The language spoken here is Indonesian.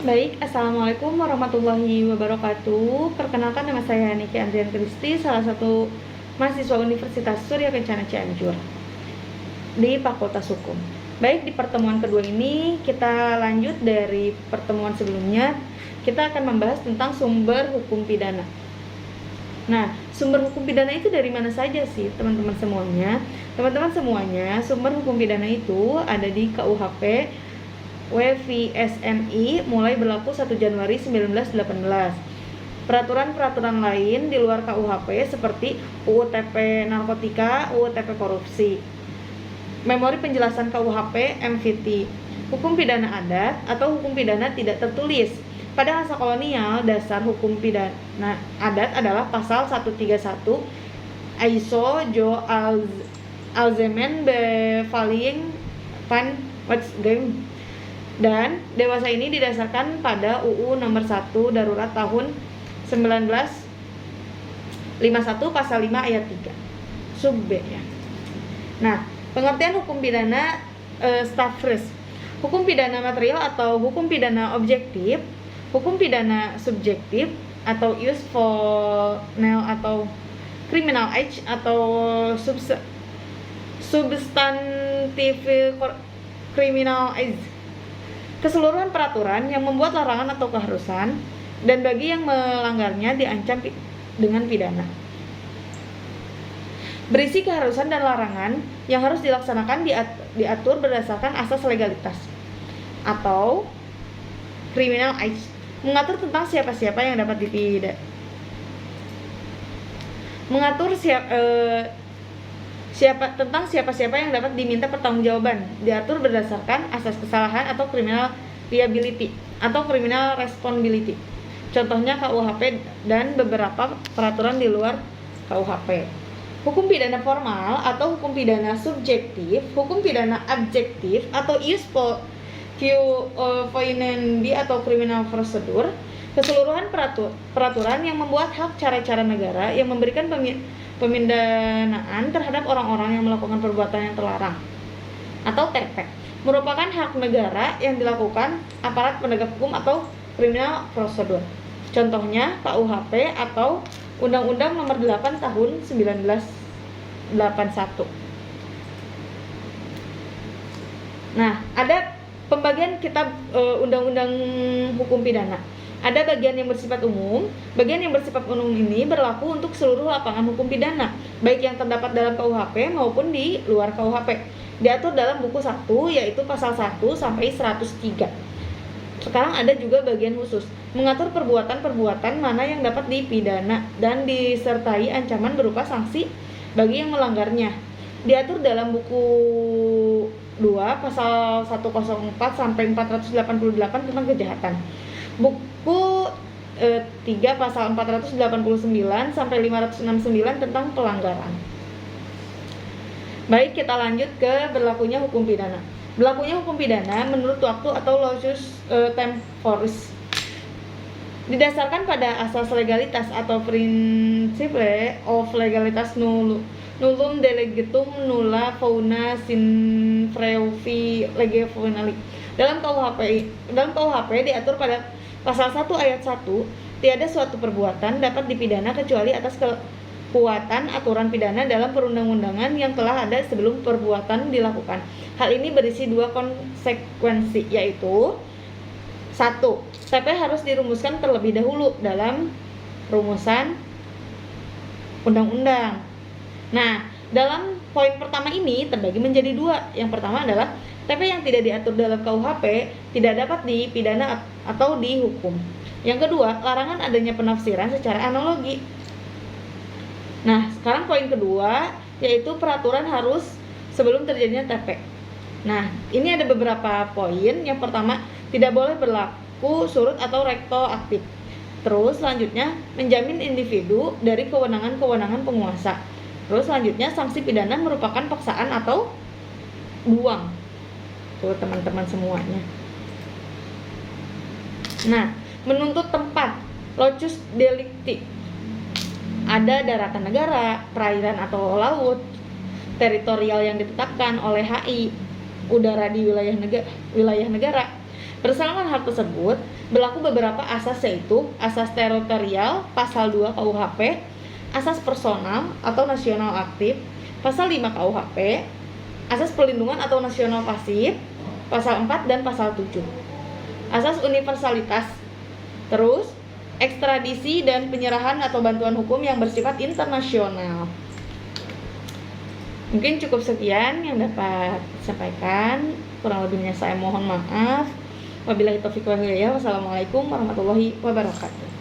Baik, Assalamualaikum warahmatullahi wabarakatuh. Perkenalkan, nama saya Niki Andrian Kristi, salah satu mahasiswa Universitas Surya Kencana Cianjur di Fakultas Hukum. Baik, di pertemuan kedua ini kita lanjut dari pertemuan sebelumnya. Kita akan membahas tentang sumber hukum pidana. Nah, sumber hukum pidana itu dari mana saja sih, teman-teman semuanya? Teman-teman semuanya, sumber hukum pidana itu ada di KUHP WVSMI mulai berlaku 1 Januari 1918. Peraturan-peraturan lain di luar KUHP seperti UU TP Narkotika, UU TP Korupsi. Memori penjelasan KUHP MVT. Hukum pidana adat atau hukum pidana tidak tertulis. Pada masa kolonial, dasar hukum pidana adat adalah pasal 131 ISO Jo Alzemen Bevaling van Wetgem, dan dewasa ini didasarkan pada UU nomor 1 darurat tahun 1951 pasal 5 ayat 3 sub B ya. Nah, pengertian hukum pidana Stavros. Hukum pidana material atau hukum pidana objektif, hukum pidana subjektif atau useful atau criminal age atau substantif criminal age. Keseluruhan peraturan yang membuat larangan atau keharusan dan bagi yang melanggarnya diancam dengan pidana. Berisi keharusan dan larangan yang harus dilaksanakan diatur berdasarkan asas legalitas atau criminal age, mengatur tentang siapa-siapa yang dapat dipidana. Mengatur tentang siapa-siapa yang dapat diminta pertanggungjawaban, diatur berdasarkan asas kesalahan atau criminal liability atau criminal responsibility. Contohnya KUHP dan beberapa peraturan di luar KUHP. Hukum pidana formal atau hukum pidana subjektif, hukum pidana objektif atau useful financial atau criminal procedure. Keseluruhan peraturan yang membuat hak cara-cara negara yang memberikan pemindanaan terhadap orang-orang yang melakukan perbuatan yang terlarang atau TP merupakan hak negara yang dilakukan aparat penegak hukum atau criminal procedure. Contohnya KUHP atau Undang-Undang Nomor 8 Tahun 1981. Nah, ada pembagian kitab Undang-Undang Hukum Pidana. Ada bagian yang bersifat umum. Bagian yang bersifat umum ini berlaku untuk seluruh lapangan hukum pidana, baik yang terdapat dalam KUHP maupun di luar KUHP. Diatur dalam buku 1, yaitu pasal 1 sampai 103. Sekarang ada juga bagian khusus, mengatur perbuatan-perbuatan mana yang dapat dipidana dan disertai ancaman berupa sanksi bagi yang melanggarnya. Diatur dalam buku 2 pasal 104 sampai 488 tentang kejahatan. Buku 3 pasal 489 sampai 569 tentang pelanggaran. Baik, kita lanjut ke berlakunya hukum pidana. Berlakunya hukum pidana menurut waktu atau losus temporis didasarkan pada asas legalitas atau principle of legalitas nullum delegatum nulla fauna sin freuvi lege funali. Dalam KUHP diatur pada pasal 1 ayat 1, tiada suatu perbuatan dapat dipidana kecuali atas kekuatan aturan pidana dalam perundang-undangan yang telah ada sebelum perbuatan dilakukan. Hal ini berisi 2 konsekuensi, yaitu 1. TP harus dirumuskan terlebih dahulu dalam rumusan undang-undang. Nah, dalam poin pertama ini terbagi menjadi 2. Yang pertama adalah TP yang tidak diatur dalam KUHP tidak dapat dipidana atau dihukum. Yang kedua, larangan adanya penafsiran secara analogi. Nah, sekarang poin kedua, yaitu peraturan harus sebelum terjadinya TP. Nah, ini ada beberapa poin. Yang pertama, tidak boleh berlaku surut atau retroaktif. Terus selanjutnya, menjamin individu dari kewenangan-kewenangan penguasa. Terus selanjutnya, sanksi pidana merupakan paksaan atau buang. Tuh teman-teman semuanya. Nah, menuntut tempat, locus delicti. Ada daratan negara, perairan atau laut, teritorial yang ditetapkan oleh HI, udara di wilayah negara, Berdasarkan hal tersebut, berlaku beberapa asas, yaitu asas teritorial pasal 2 KUHP, asas personal atau nasional aktif pasal 5 KUHP, asas perlindungan atau nasional pasif pasal 4 dan pasal 7, asas universalitas, terus ekstradisi dan penyerahan atau bantuan hukum yang bersifat internasional. Mungkin cukup sekian yang dapat disampaikan, kurang lebihnya saya mohon maaf. Wabillahi taufiq wal hidayah. Wassalamualaikum warahmatullahi wabarakatuh.